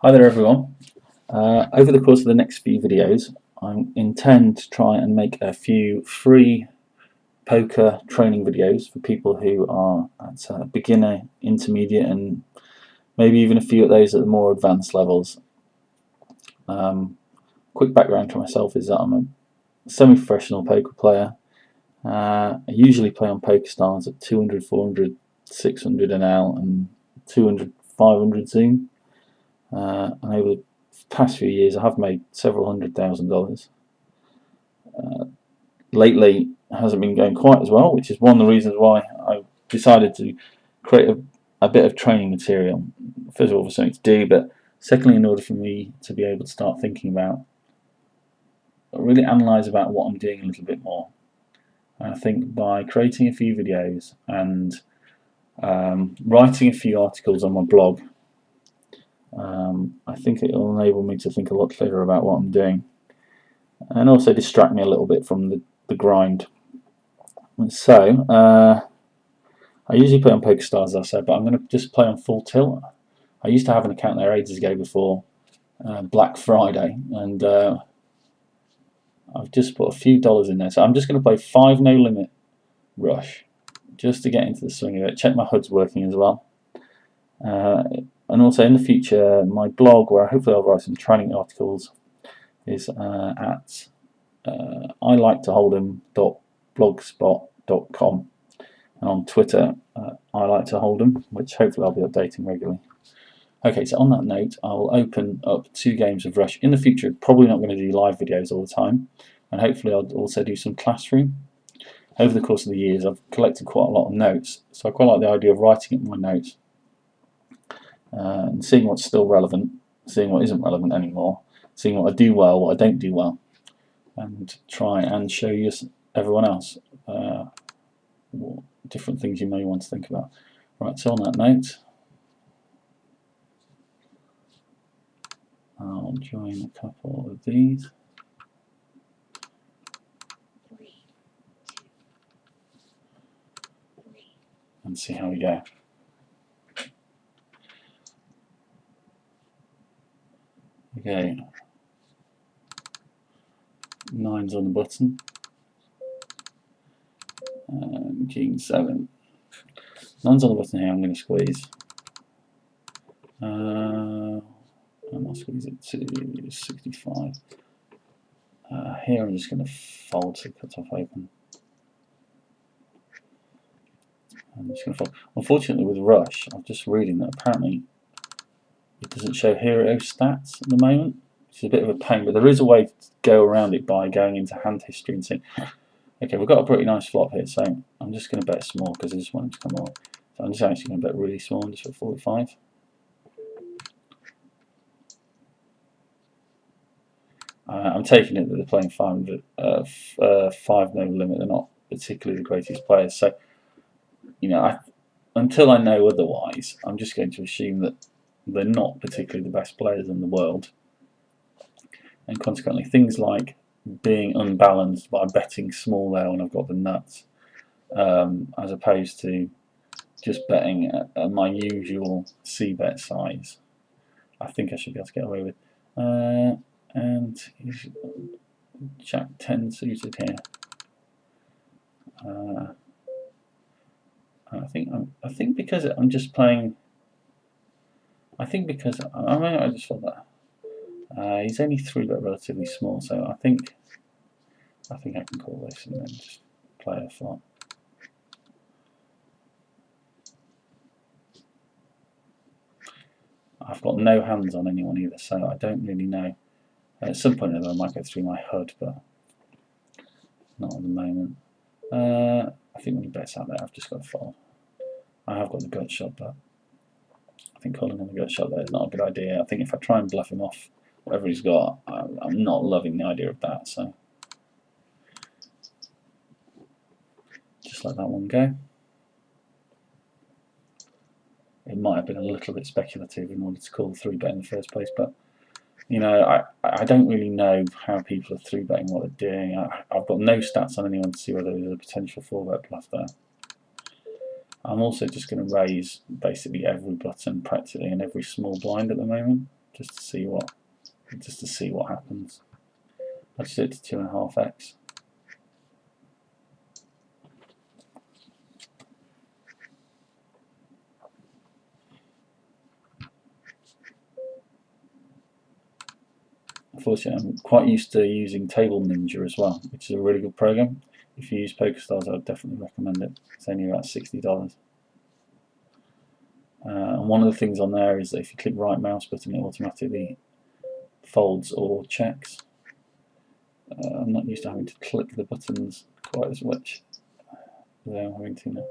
Hi there everyone. Over the course of the next few videos I intend to try and make a few free poker training videos for people who are at beginner, intermediate and maybe even a few of those at the more advanced levels. Quick background for myself is that I'm a semi-professional poker player. I usually play on PokerStars at 200, 400, 600 NL and 200, 500 Zoom. And over the past few years I have made several $100,000. Lately it hasn't been going quite as well, which is one of the reasons why I decided to create a bit of training material. First of all, for something to do, but secondly, in order for me to be able to start thinking about, really analyse about what I'm doing a little bit more. And I think by creating a few videos and writing a few articles on my blog, I think it will enable me to think a lot clearer about what I'm doing and also distract me a little bit from the grind. So, I usually play on PokerStars, as I said, but I'm going to just play on full tilt. I used to have an account there ages ago before Black Friday, and I've just put a few dollars in there. So I'm just going to play 5 no limit rush just to get into the swing of it. Check my HUD's working as well. And also in the future, my blog, where hopefully I'll write some training articles, is at iliketohold'em.blogspot.com. And on Twitter, I like to hold them, which hopefully I'll be updating regularly. Okay, so on that note, I'll open up 2 games of Rush. In the future, probably not going to do live videos all the time, and hopefully I'll also do some classroom. Over the course of the years, I've collected quite a lot of notes, so I quite like the idea of writing up my notes and seeing what's still relevant, seeing what isn't relevant anymore, seeing what I do well, what I don't do well, and try and show you, everyone else, what different things you may want to think about. Right, so on that note, I'll join a couple of these. And see how we go. Okay, 9's on the button, and King 7. 9's on the button here. I'm going to squeeze. And I'll squeeze it to 65. Here I'm just going to fold to cut off open. I'm just going to fold. Unfortunately, with Rush, I'm just reading that apparently it doesn't show hero stats at the moment, which is a bit of a pain. But there is a way to go around it by going into hand history and saying, okay, we've got a pretty nice flop here, so I'm just going to bet small because I just want him to come on. So I'm just actually going to bet really small, just for 45. I'm taking it that they're playing 500, 5 no limit. They're not particularly the greatest players, so you know, until I know otherwise, I'm just going to assume that they're not particularly the best players in the world, and consequently, things like being unbalanced by betting small there when I've got the nuts, as opposed to just betting at my usual c-bet size, I think I should be able to get away with. And he's Jack 10 suited here. I think because I'm just playing. I think because I just thought that he's only 3-bet relatively small, so I think I can call this and then just play a flop. I've got no hands on anyone either, so I don't really know. At some point or other I might go through my HUD, but not at the moment. I think when he bets out there, I've just got to fold. I have got the gut shot, but I think calling on the gut shot there is not a good idea. I think if I try and bluff him off whatever he's got, I'm not loving the idea of that, so just let that one go. It might have been a little bit speculative in order to call 3-bet in the first place, but you know, I don't really know how people are 3-betting what they're doing. I've got no stats on anyone to see whether there's a potential 4-bet bluff there. I'm also just going to raise basically every button practically and every small blind at the moment, just to see what happens. I just do it to 2.5x. Unfortunately, I'm quite used to using Table Ninja as well, which is a really good program. If you use PokerStars, I would definitely recommend it. It's only about $60. And one of the things on there is that if you click right mouse button, it automatically folds or checks. I'm not used to having to click the buttons quite as much as I'm having to now.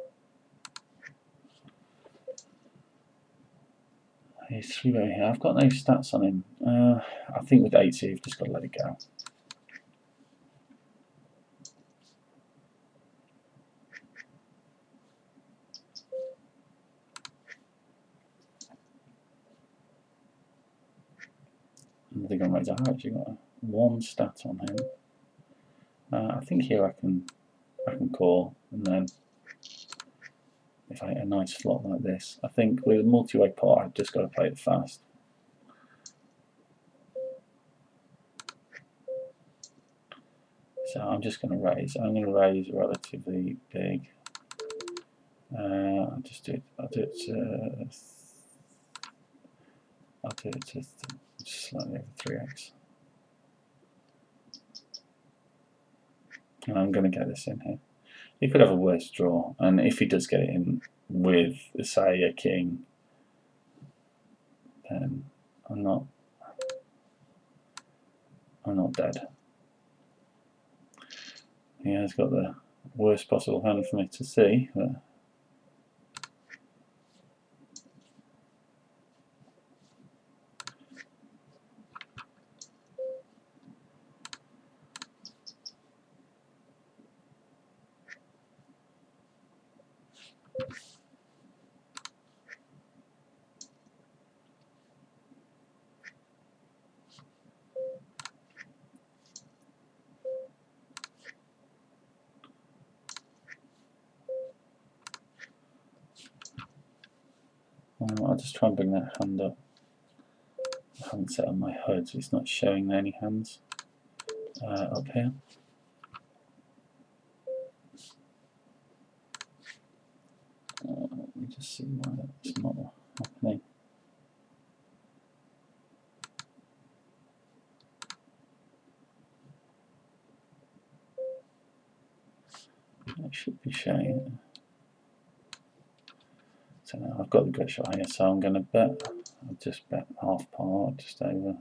He's 3-0 here. I've got no stats on him. I think with 8 you've just got to let it go. I think I've actually got 1 stat on him. I think here I can call, and then if I hit a nice slot like this, I think with a multi-way pot I've just got to play it fast. So I'm just going to raise. I'm going to raise relatively big. I'll do it to slightly over 3x. And I'm going to get this in here. He could have a worse draw, and if he does get it in with, say, a king, then I'm not dead. He has got the worst possible hand for me to see. But I'll just try and bring that hand up. I haven't set on my HUD, so it's not showing any hands up here. Let me just see why that's not happening. It should be showing. So now I've got the gut shot here, so I'm going to bet. I'll just bet half par, just over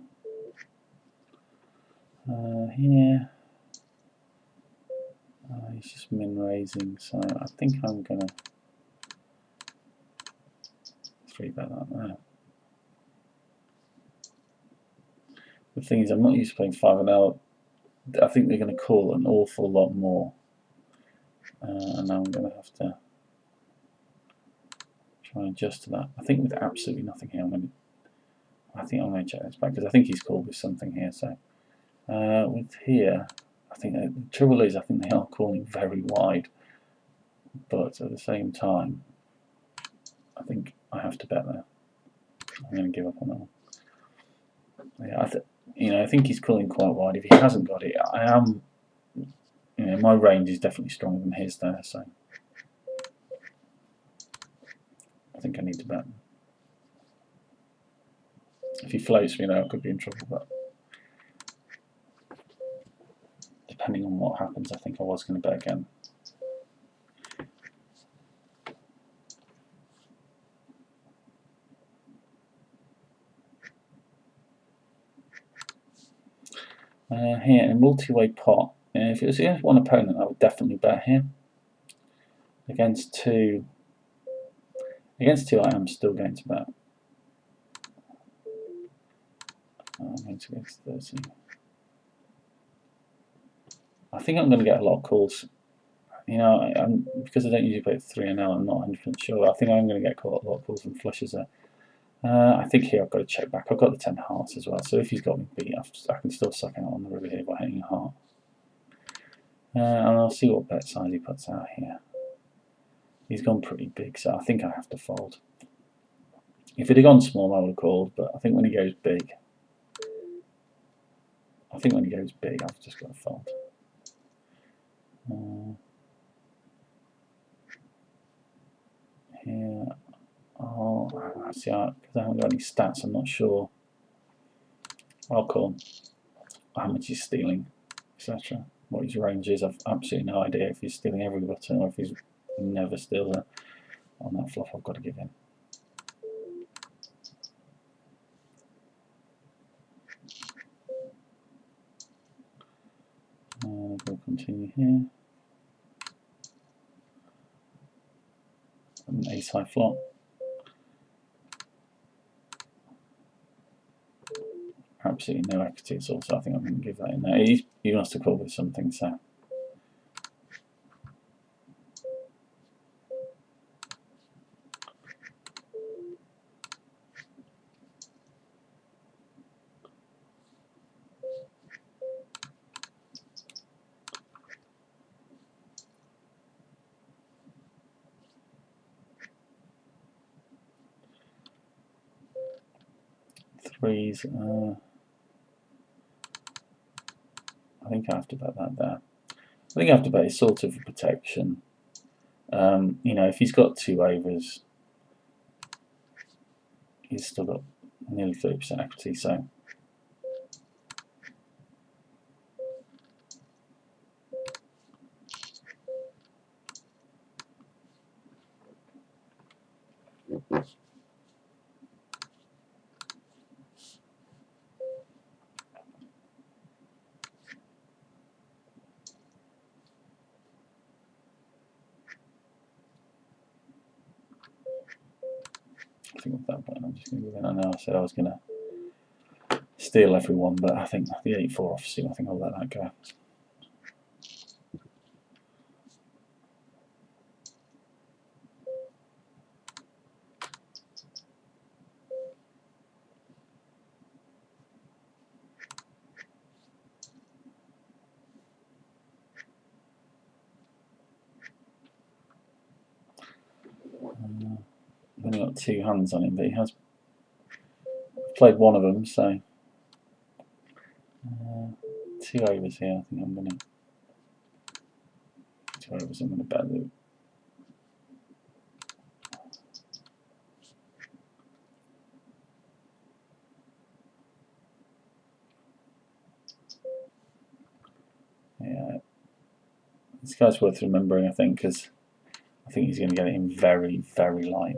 here. He's just min raising, so I think I'm going to 3-bet that now. The thing is, I'm not used to playing 5-0. I think they're going to call an awful lot more, and now I'm going to have to try and adjust to that. I think with absolutely nothing here, I think I'm going to check this back, because I think he's called with something here. So with here, I think the trouble is I think they are calling very wide, but at the same time, I think I have to bet there. I'm going to give up on that one. Yeah, I think he's calling quite wide. If he hasn't got it, my range is definitely stronger than his there, so I think I need to bet. If he floats me now, I could be in trouble, but depending on what happens, I think I was going to bet again. Here, in a multi-way pot, if it was against one opponent, I would definitely bet here. Against two, I am still going to bet. I'm going to go to 30. I think I'm going to get a lot of calls. Because I don't usually play 3-0, I'm not 100% sure. I think I'm going to get a lot of calls from flushes there. I think here I've got to check back. I've got the 10 hearts as well, so if he's got me beat, I can still suck out on the river here by hitting a heart. And I'll see what bet size he puts out here. He's gone pretty big, so I think I have to fold. If it had gone small, I would have called, but I think when he goes big, I've just got to fold. Here, see, because I haven't got any stats, I'm not sure. I'll call how much he's stealing, etc. What his range is. I've absolutely no idea if he's stealing every button or if he's never steals it. On that flop, I've got to give in. We'll continue here. An ace high flop. Absolutely no equity at all, so I think I'm going to give that in there. He wants to call with something, so. Threes, I think I have to bet that there. I think I have to bet it's sort of a protection. You know, if he's got 2 overs, he's still got nearly 30% equity, so. I think with that point, I'm just going to give in. I know I said I was going to steal everyone, but I think the 8-4 offsuit, I think I'll let that go. I've only got 2 hands on him, but he has played one of them, so 2 overs here. I think I'm going to 2 overs. I'm going to bet the. Yeah, this guy's worth remembering, I think, because I think he's going to get it in very, very light.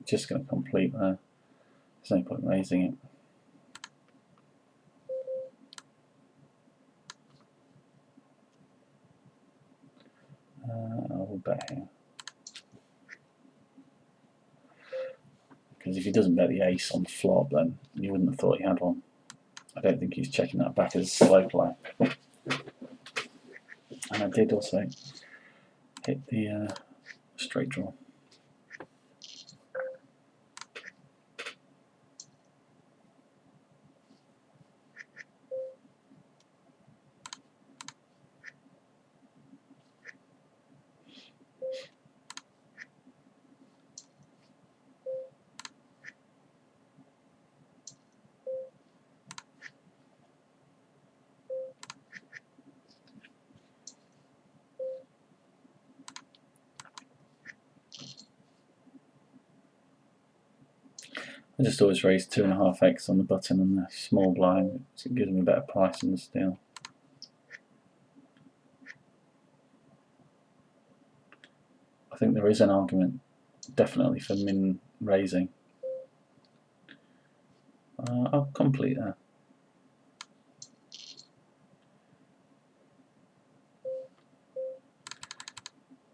Just going to complete there. There's no point raising it. I will bet here. Because if he doesn't bet the ace on the flop, then you wouldn't have thought he had one. I don't think he's checking that back as a slow play. And I did also hit the straight draw. I just always raise 2.5x on the button and the small blind, so it gives me a better price on the steal. I think there is an argument definitely for min raising. I'll complete that.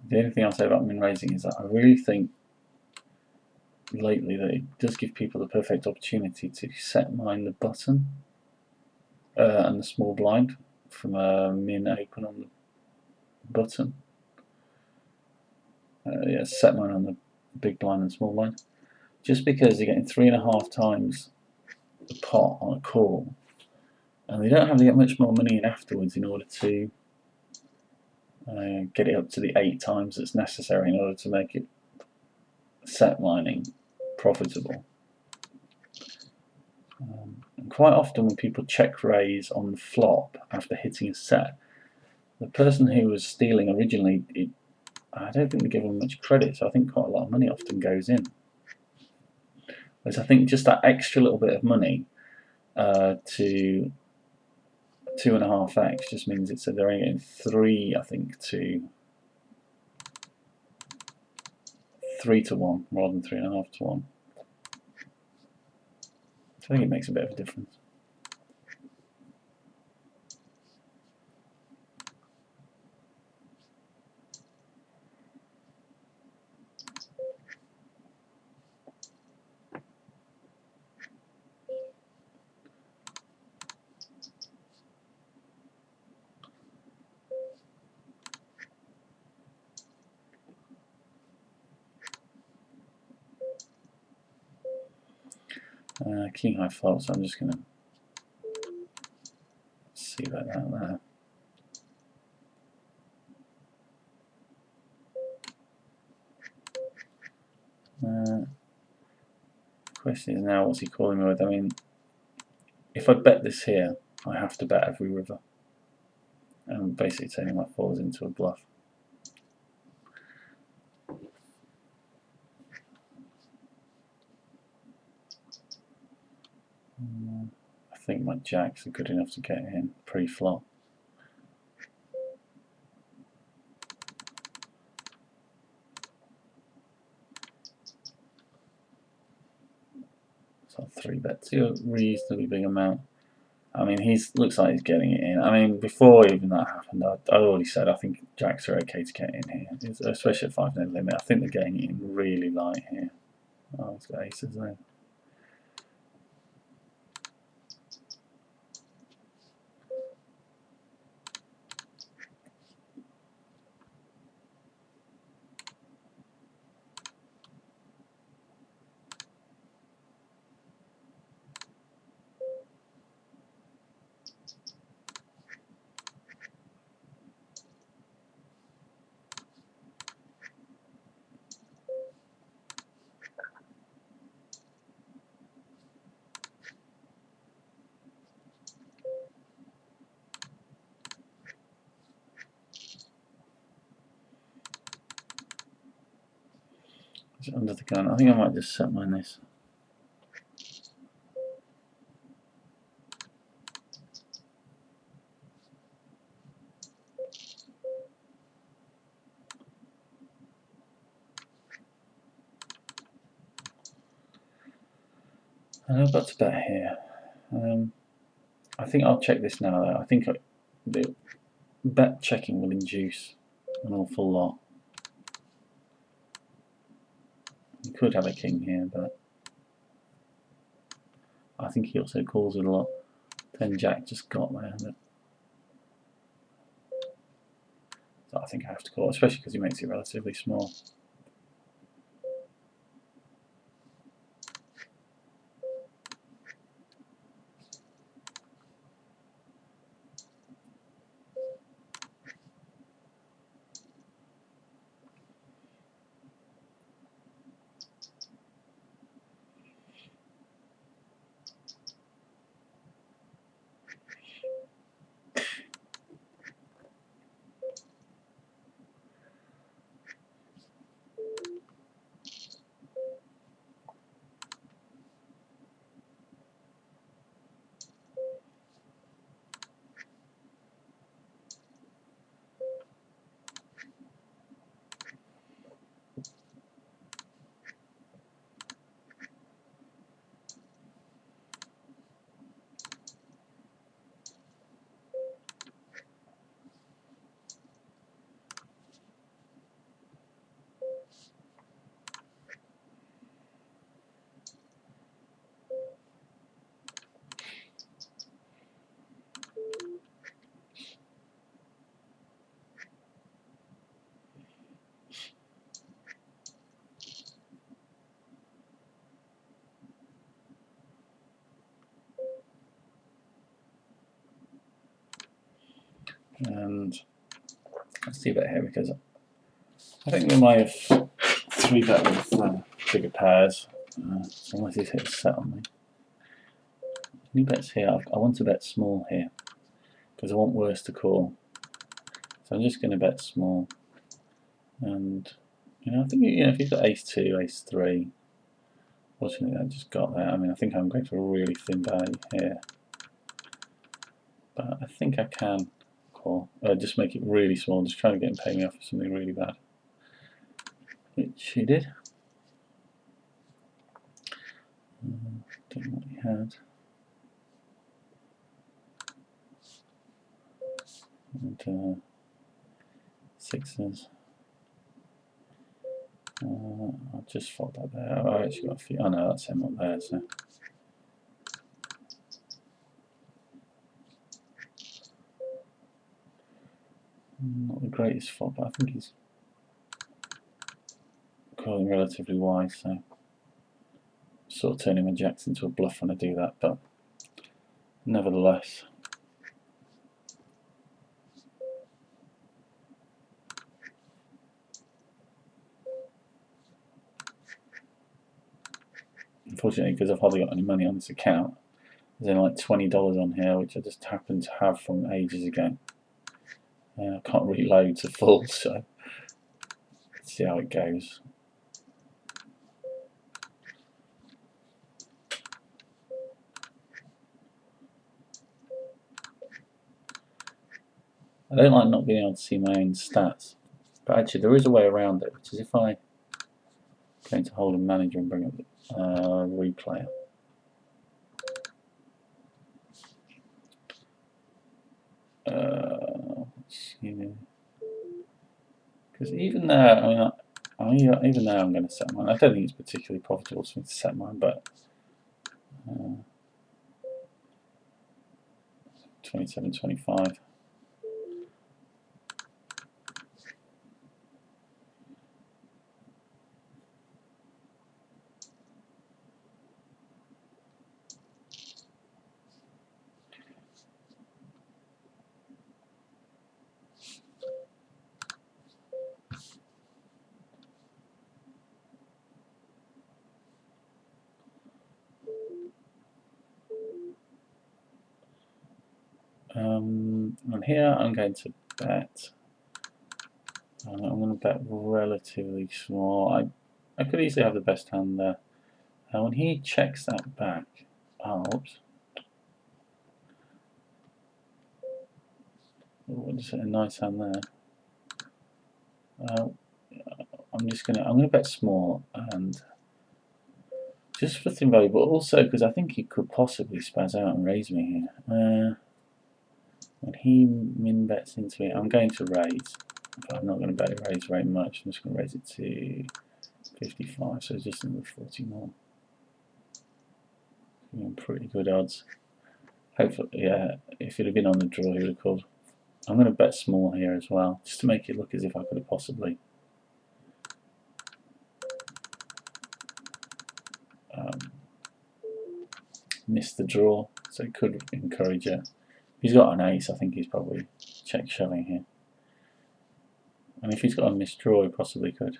The only thing I'll say about min raising is that I really think lately that it does give people the perfect opportunity to set mine the button and the small blind from a min open on the button. Yeah, set mine on the big blind and small blind. Just because they're getting 3.5 times the pot on a call, and they don't have to get much more money in afterwards in order to get it up to the 8 times that's necessary in order to make it set mining profitable. And quite often when people check raise on the flop after hitting a set, the person who was stealing originally, I don't think they give them much credit, so I think quite a lot of money often goes in. Whereas I think just that extra little bit of money to 2.5x just means they're only getting 3, I think, to 3 to 1 rather than 3.5 to 1. So I think it makes a bit of a difference. King high flop, so I'm just going to see about that there. Question is now, what's he calling me with? I mean, if I bet this here, I have to bet every river. And basically turning my fours into a bluff. I think my jacks are good enough to get in pre-flop. So I'll 3-bet to a reasonably big amount. I mean, looks like he's getting it in. I mean, before even that happened, I already said I think jacks are okay to get in here, especially at 5-no limit. I think they're getting it in really light here. Oh, he's got aces there. It's under the gun. I think I might just set mine this. And I've got to bet here. I think I'll check this now though. I think the bet checking will induce an awful lot. He could have a king here, but I think he also calls it a lot. 10 jack just got there. But so I think I have to call, especially because he makes it relatively small. And let's see bet here because I think we might have 3-bet with bigger pairs. Unless he's hit set on me. Any bets here? I want to bet small here because I want worse to call. So I'm just going to bet small. And I think if you've got ace 2, ace 3, fortunately I just got there. I mean, I think I'm going for a really thin value here, but I think I can call. Just make it really small. Just trying to get him paying me off for something really bad, which he did. Don't know what he had. And sixes. I'll just fold that there. I actually got a few. Oh no, that's him up there. So. Not the greatest fold, but I think he's calling relatively wise. So sort of turning my jacks into a bluff when I do that, but nevertheless. Unfortunately, because I've hardly got any money on this account, there's only like $20 on here, which I just happen to have from ages ago. I can't reload to full, so let's see how it goes. I don't like not being able to see my own stats, but actually there is a way around it, which is if I go into hold and manager and bring up the replayer. Because even there, even there I'm going to set mine. I don't think it's particularly profitable for me to set mine, but 27.25. And here I'm going to bet. I'm going to bet relatively small. I could easily have the best hand there. And when he checks that back, oops. Oh, just a nice hand there. I'm gonna bet small and just for thin value, but also because I think he could possibly spaz out and raise me here. When he min bets into it, I'm going to raise, but I'm not going to raise very much. I'm just going to raise it to 55, so just another 40 more. Pretty good odds. Hopefully, yeah, if it had been on the draw, he would have called. I'm going to bet small here as well, just to make it look as if I could have possibly missed the draw, so it could encourage it. If he's got an ace, I think he's probably check shoving here. And if he's got a missed draw, he possibly could.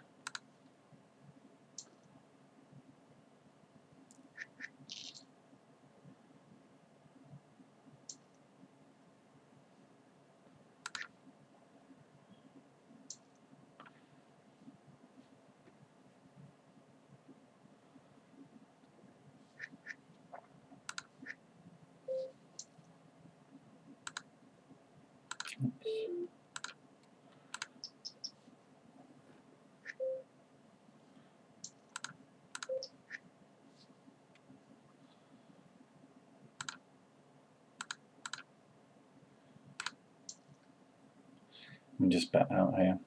And just bet out here.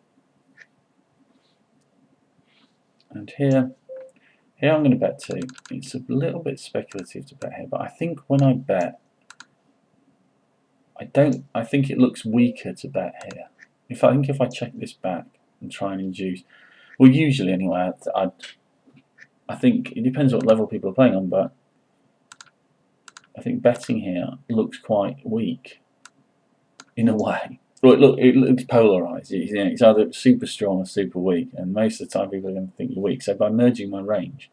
And here I'm going to bet 2. It's a little bit speculative to bet here, but I think when I bet, I think it looks weaker to bet here. If I check this back and try and induce, well, usually anyway, I think it depends what level people are playing on, but I think betting here looks quite weak in a way. Look, it looks polarised. It's either super strong or super weak, and most of the time people are going to think you're weak. So by merging my range,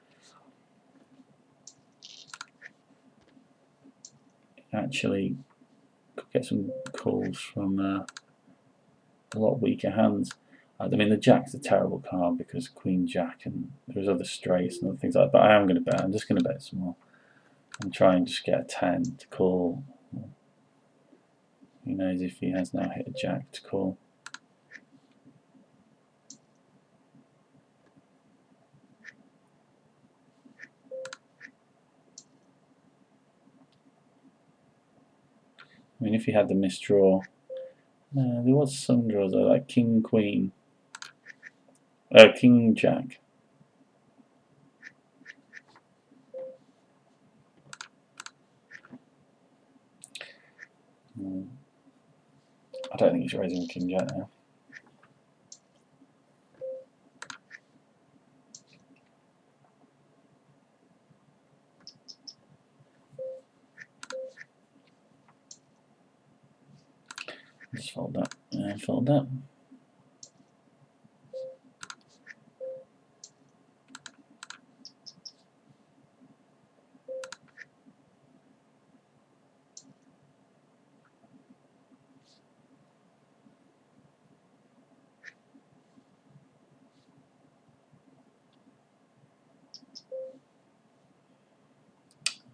actually could get some calls from a lot weaker hands. I mean, the Jack's a terrible card because Queen Jack and there's other straights and other things like that. But I am going to bet. I'm just going to bet some more and try and just get a 10 to call. Who knows if he has now hit a Jack to call. I mean, if he had the misdraw, there was some draws though, like King Queen, King Jack. I don't think he's raising with King Jack now. Just fold that and fold that.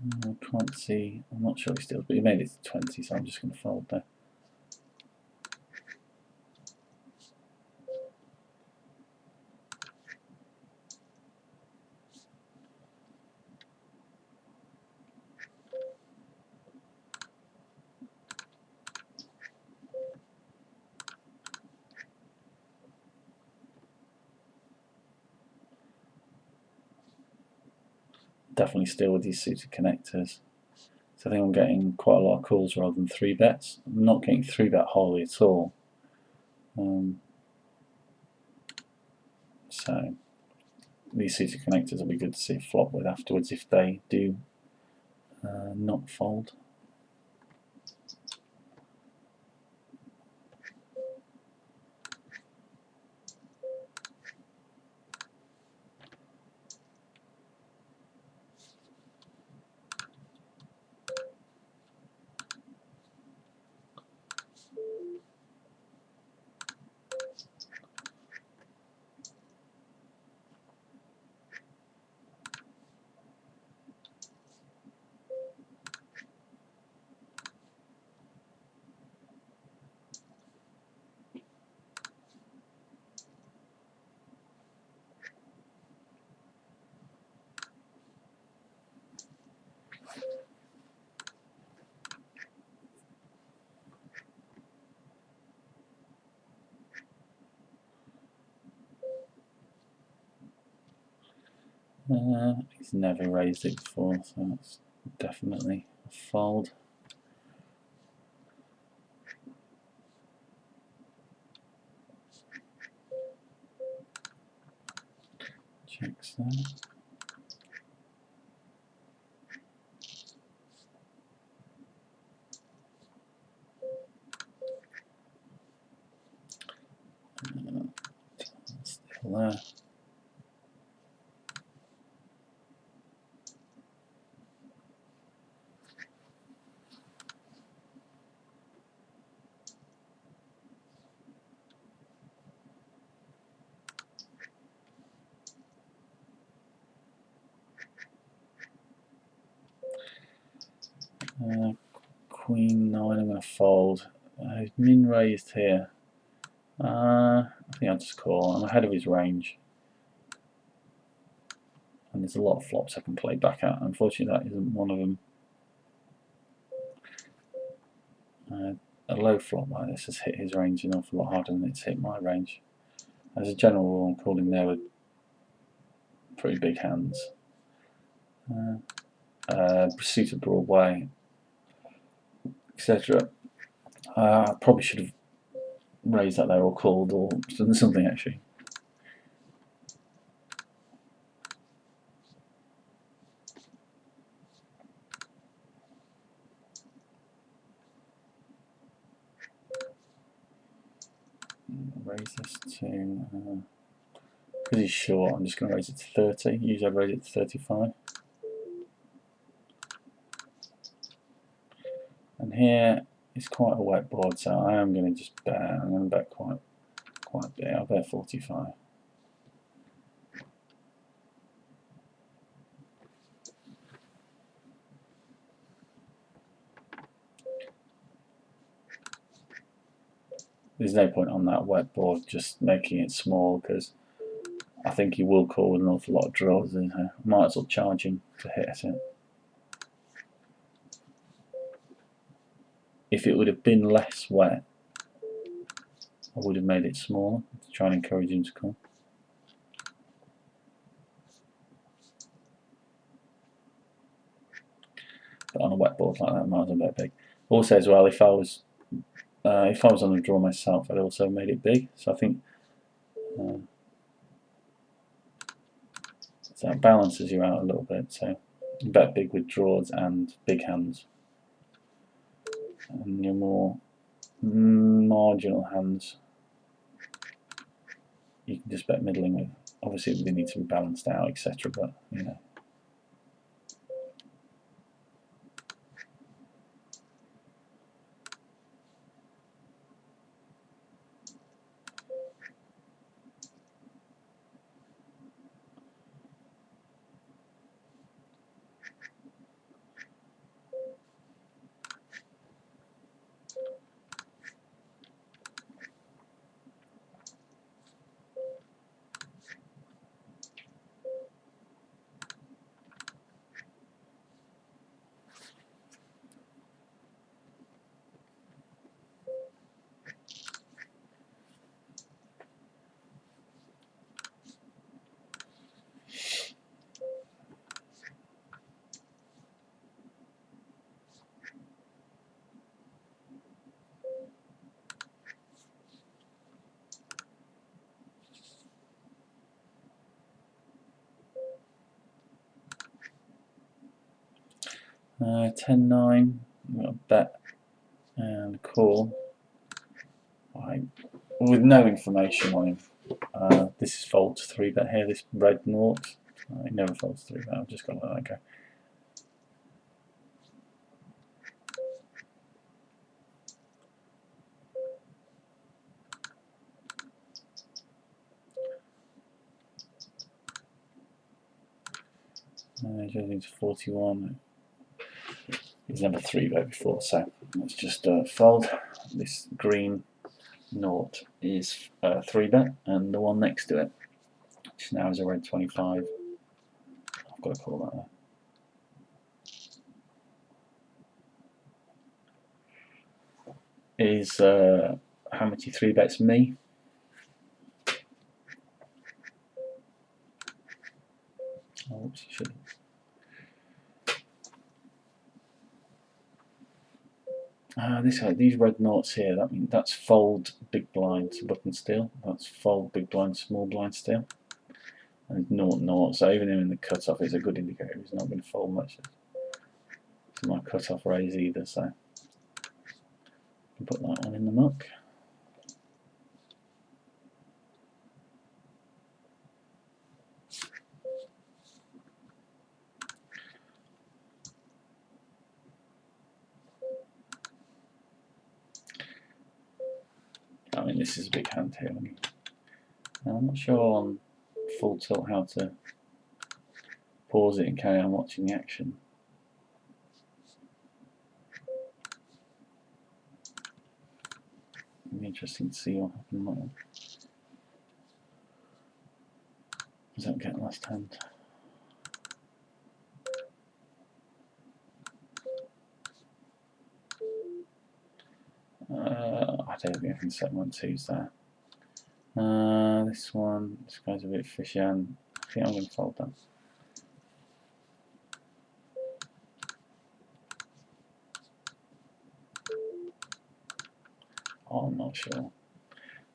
I can't see. I'm not sure he steals, but he made it to 20, so I'm just going to fold there. Definitely steal with these suited connectors. So I think I'm getting quite a lot of calls rather than 3 bets. I'm not getting 3 bet wholly at all. So these suited connectors will be good to see a flop with afterwards if they do not fold. He's never raised it before, so that's definitely a fold. Checks that. Still there. Queen 9, I'm going to fold. He's min raised here. I think I'll just call. I'm ahead of his range. And there's a lot of flops I can play back at. Unfortunately, that isn't one of them. A low flop like this has hit his range an awful lot harder than it's hit my range. As a general rule, I'm calling there with pretty big hands. Pursuit of Broadway, etc. I probably should have raised that there or called or done something actually. raise this to, because he's short, I'm just going to raise it to 30. Usually I raise it to 35. And here is quite a wet board, so I am going to just bet. I'm going to bet quite big. I'll bet 45. There's no point on that wet board just making it small, because I think he will call with an awful lot of draws. Might as well charge him to hit it. If it would have been less wet, I would have made it smaller to try and encourage him to call. But on a wet board like that, I might as well bet big. Also, as well, if I was on the draw myself, I'd also made it big. So I think so that balances you out a little bit. So you bet big with draws and big hands, and your more marginal hands you can just bet middling with. Obviously, they need to be balanced out, etc. But you know. Uh, 10-9, we've got a bet and a call. Right. With no information on him. This is fold to 3-bet here, this red naught. He never folds 3-bet, I've just got to let that go. He's into 41. He's never 3-bet before, so let's just fold. This green naught is 3-bet, and the one next to it, which now is a red 25. I've got to call that there. Is how much he 3-bets me. Oh, oops, he should. These red noughts here, that's fold big blind button steel. That's fold big blind small blind steel. And naught naught. So even in the cutoff is a good indicator. He's not going to fold much. It's my cutoff raise either. So I can put that one in the muck. I mean, this is a big hand here. Now, I'm not sure on full tilt how to pause it and carry on watching the action. It'll be interesting to see what happened there. Does that get last hand? I don't think I can set 1-2s there. This one, this guy's a bit fishy, and I think I'm going to fold that. Oh, I'm not sure.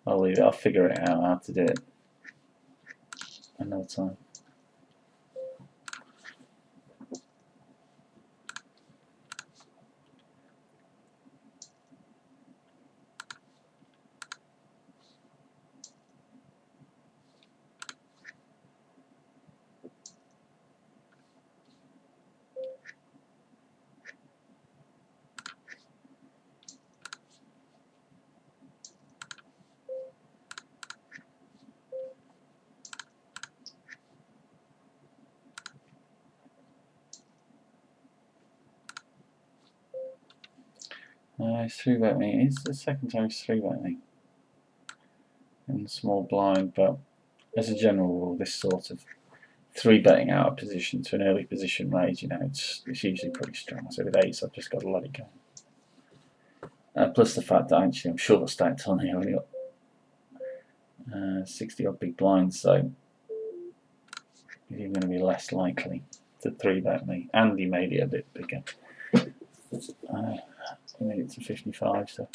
I'll leave it. I'll figure it out how to do it another time. He's 3-bet me. It's the second time he's 3-bet me in the small blind, but as a general rule, this sort of 3-betting out of position to an early position raise, you know, it's usually pretty strong. So with ace, I've just got to let it go. Plus the fact that actually I'm short stacked on here. I've only got 60 odd big blinds, so he's even going to be less likely to 3-bet me. And he made it a bit bigger. He made it to 55, so.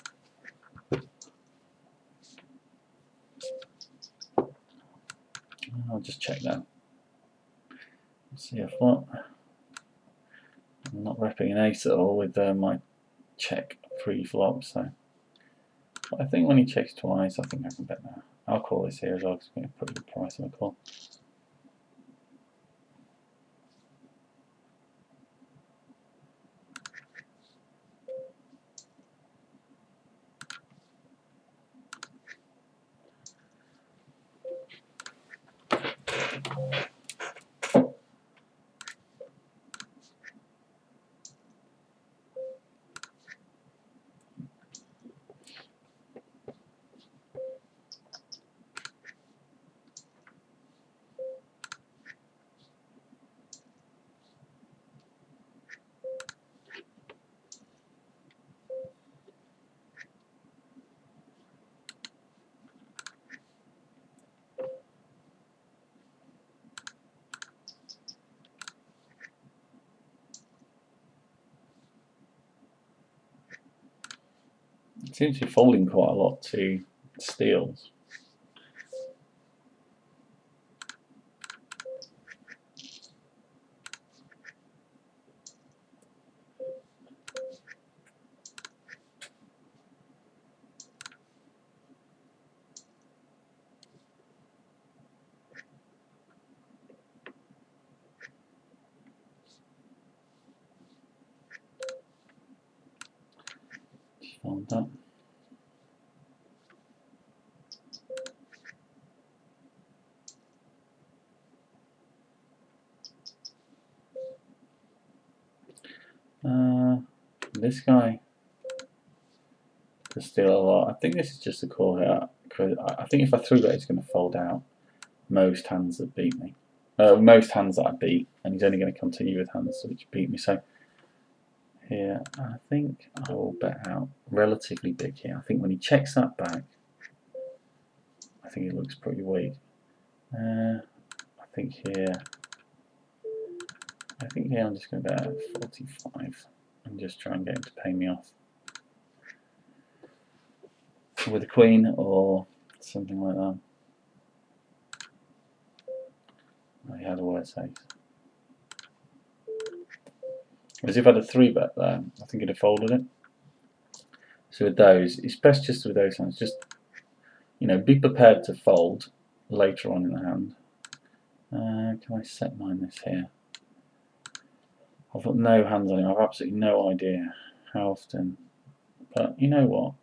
I'll just check that. See if what. I'm not repping an ace at all with my check pre-flop, so. But I think when he checks twice, I think I can bet that. I'll call this here as well because I'm going to put a good price on the call. It seems to be folding quite a lot to steals. Just fold that. This guy does steal a lot. I think this is just a call here. I think if I 3-bet, it's going to fold out most hands that beat me. Most hands that I beat, and he's only going to continue with hands which beat me. So here, I think I will bet out relatively big here. I think when he checks that back, I think it looks pretty weak. I think here I'm just going to bet out 45 and just try and get him to pay me off with a queen or something like that. He had a worse ace. Whereas if I had a 3-bet there, I think he'd have folded it. So with those, it's best just with those hands, just, you know, be prepared to fold later on in the hand. Can I set mine this here? I've got no hands on him. I've absolutely no idea how often. But you know what?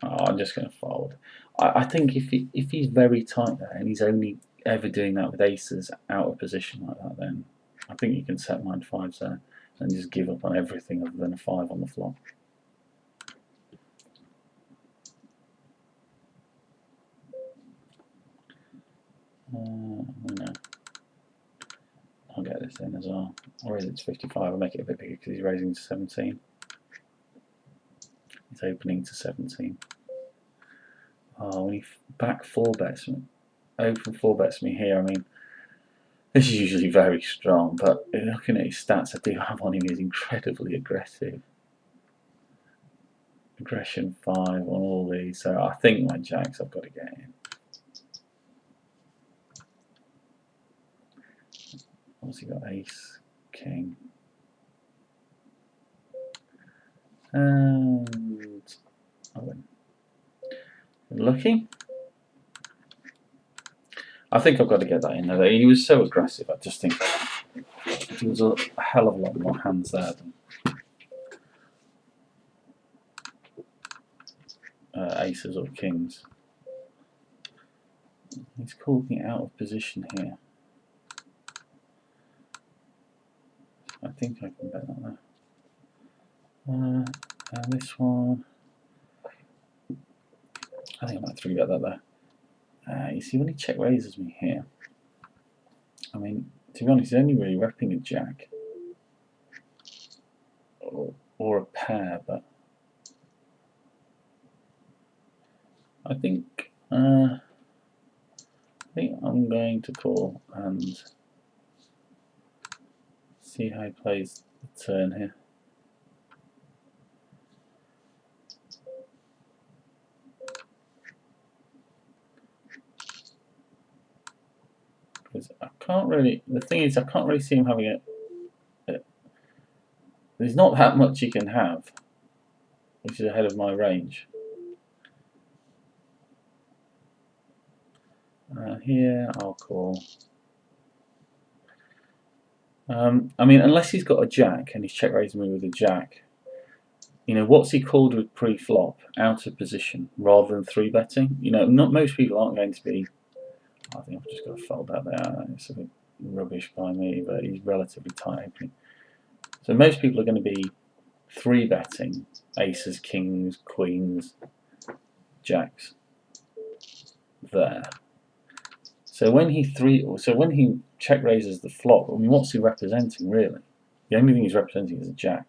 I'm just going to fold. I think if he's very tight there and he's only ever doing that with aces out of position like that, then I think you can set mine 5s there and just give up on everything other than a 5 on the flop. No. I'll get this in as well. Or is it 55? I'll make it a bit bigger because he's raising to 17. He's opening to 17. Oh, when he back 4-bets me, open 4-bets me here, I mean, this is usually very strong, but looking at his stats I do have on him, he's incredibly aggressive. Aggression 5 on all these, so I think my jacks I've got to get in. Obviously got ace, king, and I win. Lucky. I think I've got to get that in there. He was so aggressive, I just think there was a hell of a lot more hands there than aces or kings. He's called me out of position here. I think I can bet that there. And this one, I think I might 3-bet that there. You see, when he check raises me here, I mean, to be honest, he's only really repping a jack or a pair, but I think I'm going to call and see how he plays the turn here. Because I can't really, the thing is, I can't really see him having it. There's not that much he can have, which is ahead of my range. Here, I'll call. I mean, unless he's got a jack and he's check raising me with a jack, you know, what's he called with pre-flop? Out of position, rather than 3-betting. You know, not most people aren't going to be. I think I've just got to fold that there. It's a bit rubbish by me, but he's relatively tight opening. So most people are going to be 3-betting aces, kings, queens, jacks there. So when he check raises the flop, I mean, what's he representing really? The only thing he's representing is a jack.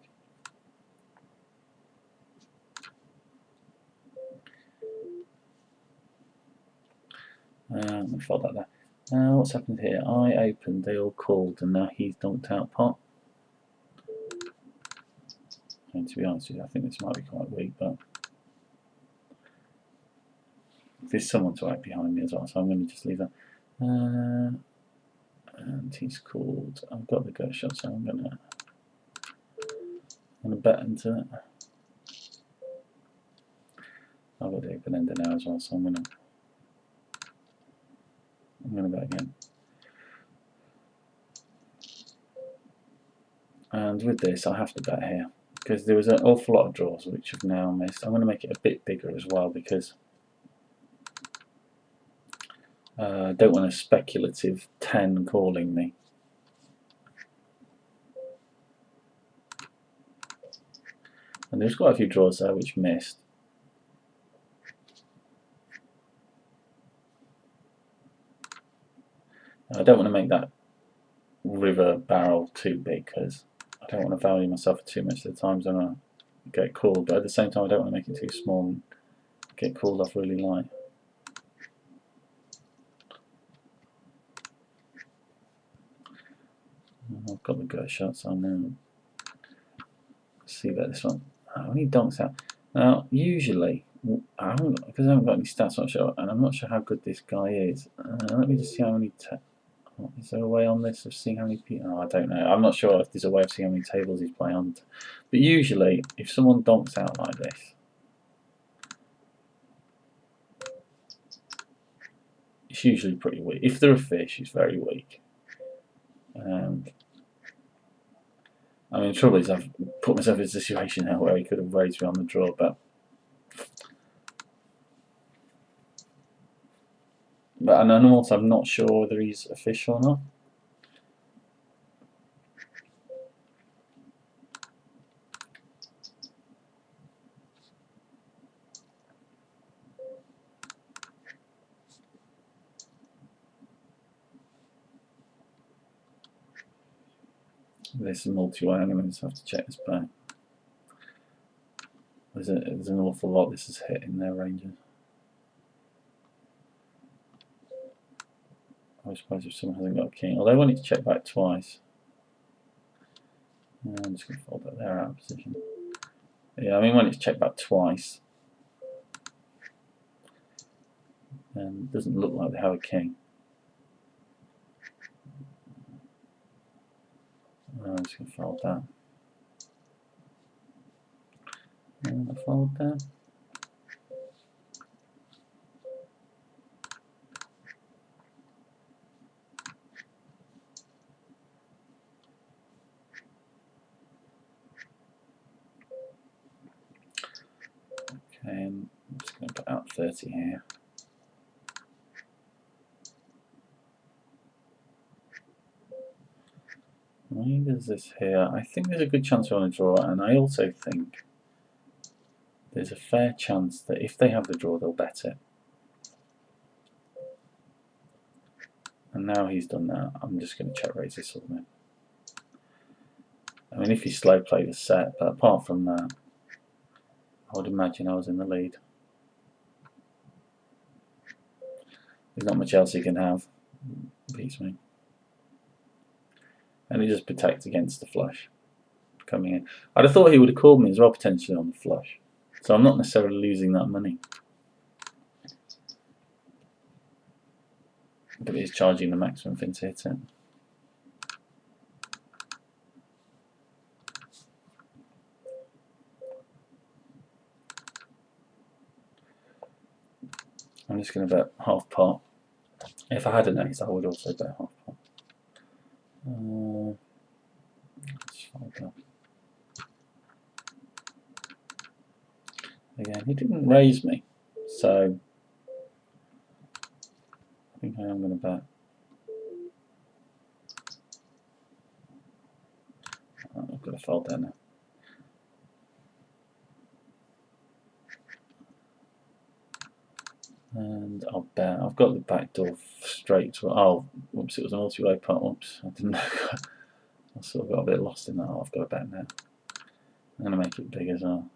I'm fold that there. Now what's happened here? I opened, they all called, and now he's donked out pot. And to be honest with you, I think this might be quite weak, but there's someone to act behind me as well, so I'm going to just leave that. And he's called. I've got the gut shot, so I'm going to bet into it. I've got the open ender now as well, so I'm going to bet again. And with this, I have to bet here because there was an awful lot of draws which have now missed. I'm going to make it a bit bigger as well because I don't want a speculative 10 calling me. And there's quite a few draws there which missed. I don't want to make that river barrel too big because I don't want to value myself too much at the times when I get called, but at the same time I don't want to make it too small and get called off really light. I've got the gut shot, so I'm going to see about this one. When he donks out. Now, usually, because I haven't got any stats, I'm not sure, and I'm not sure how good this guy is. Let me just see how many. Is there a way on this of seeing how many people? Oh, I don't know. I'm not sure if there's a way of seeing how many tables he's playing on. But usually, if someone donks out like this, it's usually pretty weak. If they're a fish, it's very weak. I mean, the trouble is I've put myself in a situation now where he could have raised me on the draw, but and also I'm not sure whether he's a fish or not. This is multi-way. I'm going to just have to check this back. There's an awful lot this has hit in their ranges. I suppose if someone hasn't got a king, although I wanted to check back twice. I'm just going to fold that there out of position. Yeah, I mean when it's checked back twice, and it doesn't look like they have a king. I'm just going to fold that. And I fold that. Okay, and I'm just going to put out 30 here. Why does this here? I think there's a good chance we're on a draw, and I also think there's a fair chance that if they have the draw, they'll bet it. And now he's done that, I'm just going to check raise this with him. I mean, if he slow played a set, but apart from that, I would imagine I was in the lead. There's not much else he can have. Beats me. And he just protects against the flush coming in. I'd have thought he would have called me as well, potentially on the flush. So I'm not necessarily losing that money. But he's charging the maximum thing to hit it. I'm just going to bet half pot. If I had an ace, I would also bet half pot. Let's find that. Again, he didn't raise me, so I think I am going to bet. I've got to fold there now. And I'll bet. I've got the back door straight to. Oh, whoops! It was a multi-way pot. Whoops! I didn't know. I sort of got a bit lost in that. Oh, I've got to bet now. I'm going to make it big as well.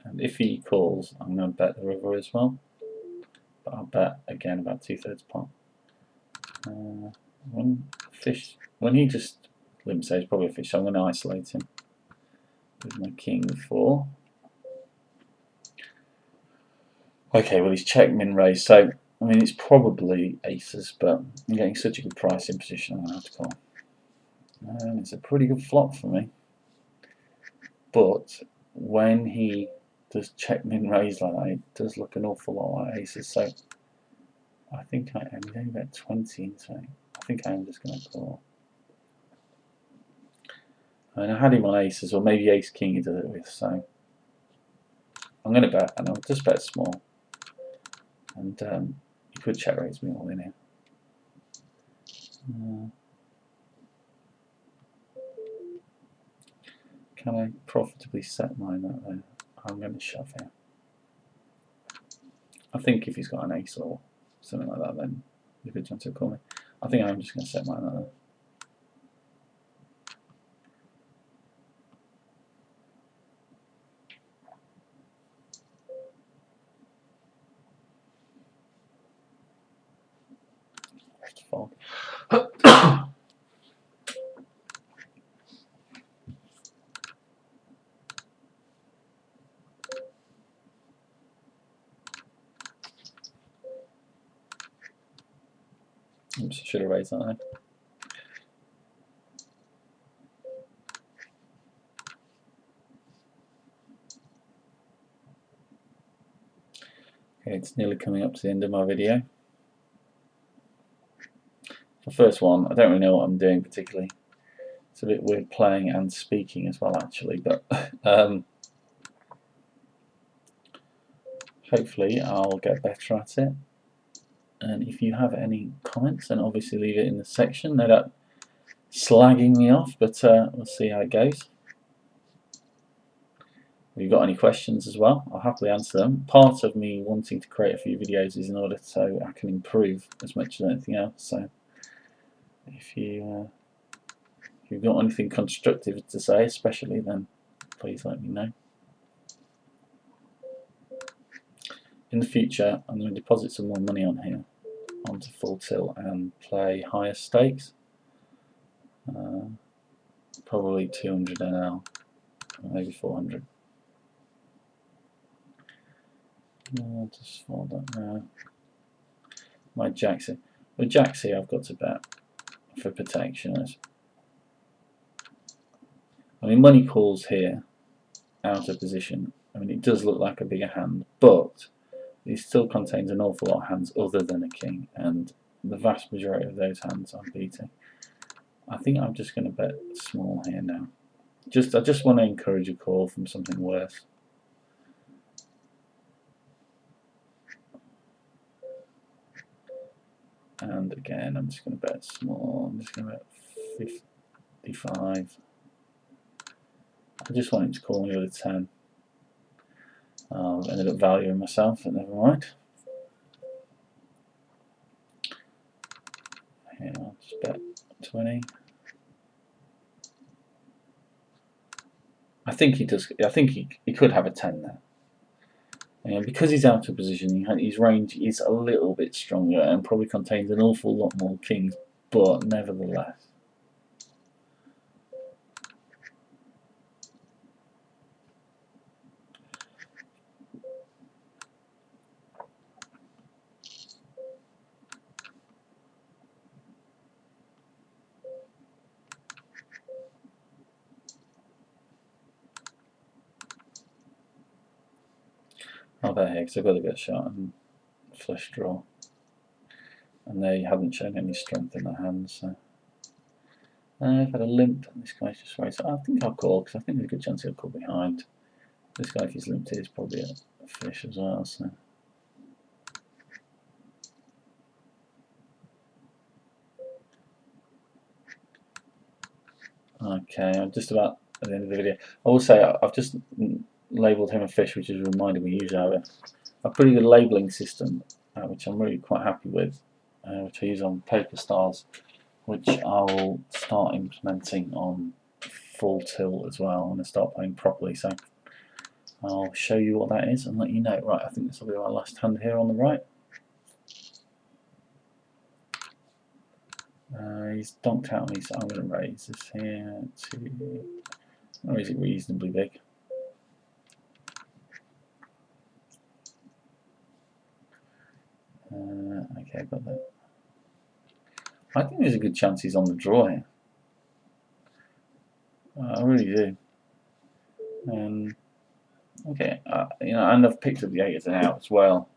And if he calls, I'm going to bet the river as well. But I'll bet again about 2/3 pot. When he just limp says probably a fish, so I'm going to isolate him with my king 4. Okay, well he's checked min raise, so I mean it's probably aces, but I'm getting such a good price in position I'm going to have to call. And it's a pretty good flop for me. But when he does check min raise like that, it does look an awful lot like aces, so I think I am going to bet 20 into it. I think I am just going to call. I mean, I had him on aces, or maybe ace king he does it with, so I'm going to bet, and I'll just bet small. And he could check raise me all in here. Can I profitably set mine that way? I'm going to shove here. I think if he's got an ace or something like that, then you could chance to call me. I think I'm just going to set mine that way. Just fold. Oops, I should have raised that there. Okay, it's nearly coming up to the end of my video. The first one, I don't really know what I'm doing particularly. It's a bit weird playing and speaking as well, actually, but hopefully I'll get better at it. And if you have any comments, then obviously leave it in the section. They're not slagging me off, but we'll see how it goes. If you've got any questions as well, I'll happily answer them. Part of me wanting to create a few videos is in order so I can improve as much as anything else. So if you've got anything constructive to say, especially, then please let me know. In the future, I'm going to deposit some more money on here, onto Full Tilt, and play higher stakes. Probably 200 NL, or maybe 400. I'll just fold that now. My jacks here. With jacks here, I've got to bet for protection. I mean, money calls here out of position. I mean, it does look like a bigger hand, but it still contains an awful lot of hands other than a king, and the vast majority of those hands I'm beating. I think I'm just going to bet small here now. I just want to encourage a call from something worse. And again, I'm just going to bet small. I'm just going to bet 55. I just want him to call me with a 10. I've ended up valuing myself, but never mind. Here, I'll just bet 20. I think he does. I think he could have a 10 there. And because he's out of position, his range is a little bit stronger and probably contains an awful lot more kings, but nevertheless. I'll bet here because I've got a good shot and flush draw. And they haven't shown any strength in their hands, so. I've had a limp, and this guy's just raised. I think I'll call because I think there's a good chance he'll call behind. This guy, if he's limped, is probably a fish as well. So. Okay, I'm just about at the end of the video. I will say I've just labelled him a fish, which is a reminder we usually have a pretty good labelling system, which I'm really quite happy with, which I use on Paper Stars, which I will start implementing on Full Tilt as well when I start playing properly. So I'll show you what that is and let you know. Right, I think this will be my last hand here on the right. He's donked out on me, so I'm going to raise this here to, or is it reasonably big? Okay, got that. I think there's a good chance he's on the draw here. I really do. Okay, you know, and I've picked up the 8 as an out as well.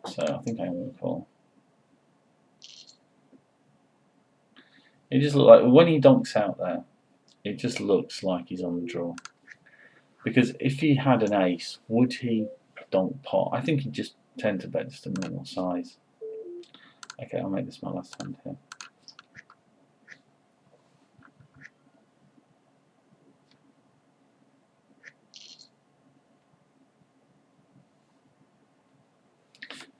So I think I'm going to call. It just looks like when he donks out there, it just looks like he's on the draw. Because if he had an ace, would he donk pot? I think he'd just tend to bet just a normal size. Okay, I'll make this my last hand here.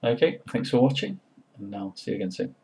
Okay, thanks for watching, and I'll see you again soon.